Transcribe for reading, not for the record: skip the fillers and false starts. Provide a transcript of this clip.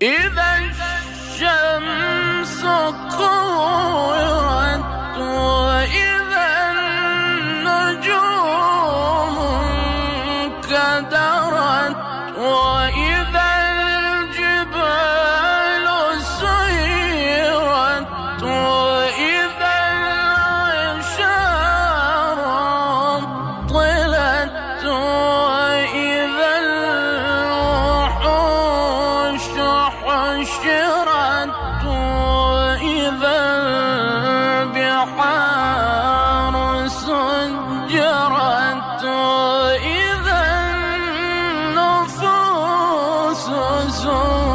إذا الشمس كورت وإذا النجوم انكدرت وإذا الجبال سيرت وإذا العشار طلت وإذا الوحوش حشرت وإذا البحار سجرت وإذا النفوس زوجت